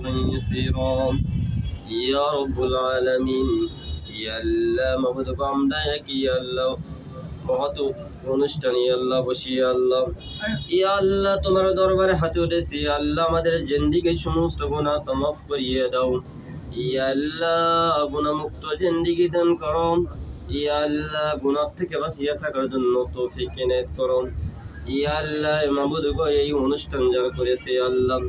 فرجا يسيرا يا رب العالمين يا الله মাবুদ আমরা কি আল্লাহ মহৎ অনুষ্ঠানে আল্লাহ বসিয়ে আল্লাহ ইয়া আল্লাহ তোমার দরবারে হাতে উঠেছি আল্লাহ আমাদের জিন্দেগির সমস্ত গুনাহ মাফ করিয়ে দাও ইয়া আল্লাহ গুনাহমুক্ত জিন্দেগি দান করো ইয়া আল্লাহ গুনাহ থেকে বাঁচিয়ে থাকার জন্য তৌফিক এনায়েত করো ইয়া আল্লাহ মাবুদ গো এই অনুষ্ঠান যারা করেছে আল্লাহ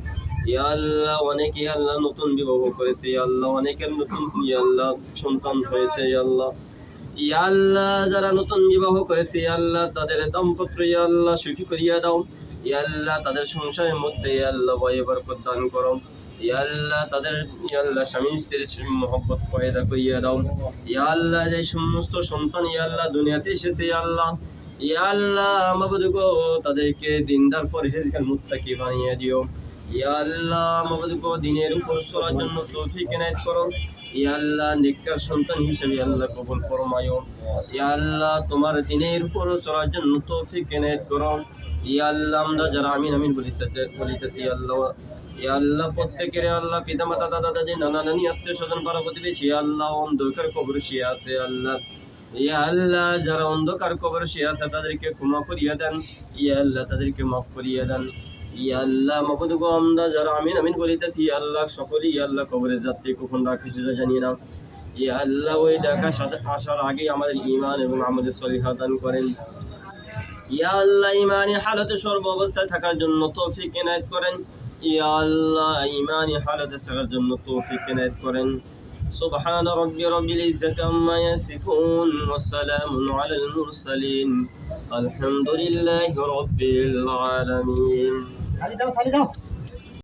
ইয়া আল্লাহ অনেকে আল্লাহ নতুন বিবাহ করেছে আল্লাহ অনেকের নতুন ইয়া আল্লাহ সন্তান হয়েছে আল্লাহ ইয়া আল্লাহ যারা নতুন বিবাহ করেছে আল্লাহ তাদের দাম্পত্য ইয়া আল্লাহ সুখী করিয়া দাও ইয়া আল্লাহ তাদের সংসারের মধ্যে ইয়া আল্লাহ ভয় বরকত দান করো ইয়া আল্লাহ তাদের ইয়া আল্লাহ স্বামী স্ত্রীর মহব্বত পয়দা করিয়া দাও ইয়া আল্লাহ যে সমস্ত সন্তান ইয়া আল্লাহ দুনিয়াতে এসেছে ইয়া আল্লাহ ইয়া আল্লাহ মাবুদ গো তাদেরকে দিনদার পরহেজগার মুত্তাকি বানিয়ে দিও ইয়া আল্লাহ মাবুদ গো দিনের উপর চলার জন্য তৌফিক এনায়েত করো ইয়া আল্লাহ নেককার সন্তান হিসেবে আল্লাহ কবুল ফরমায়ো ইয়া আল্লাহ তোমার দিনের উপর চলার জন্য তৌফিক এনায়েত করো ইয়া আল্লাহ আমরা যারা আমিন আমিন বলিতেছি আল্লাহ ইয়া আল্লাহ প্রত্যেকের আল্লাহ পিতামাতা দাদা দাদি নানা নানি আত্মীয় স্বজন পাড়া প্রতিবেশী আল্লাহ অন্ধকার কবর শুয়ে আছে আল্লাহ ইয়া আল্লাহ যারা অন্ধকার কবর শুয়ে আছে তাদেরকে ক্ষমা করিয়া দেন ইয়া আল্লাহ তাদেরকে মাফ করিয়া দেন ইয়া আল্লাহ মাবুদ গো আমরা যারা আমিন আমিন বলিতেছি ইয়া আল্লাহ সকলেই ইয়া আল্লাহ কবরের যাত্রী কখন রাখি সেটা জানি না ইয়া আল্লাহ ওই ডাকা আসার আগে আমাদের ঈমান এবং আমাদের সলিহা দান করেন ইয়া আল্লাহ ঈমানি হালতে সর্ব অবস্থায় থাকার জন্য তৌফিক এনায়েত করেন ইয়া আল্লাহ ঈমানি হালতে থাকার জন্য তৌফিক এনায়েত করেন سبحان ربي رب العزة عما يصفون وسلام على المرسلين الحمد لله رب العالمين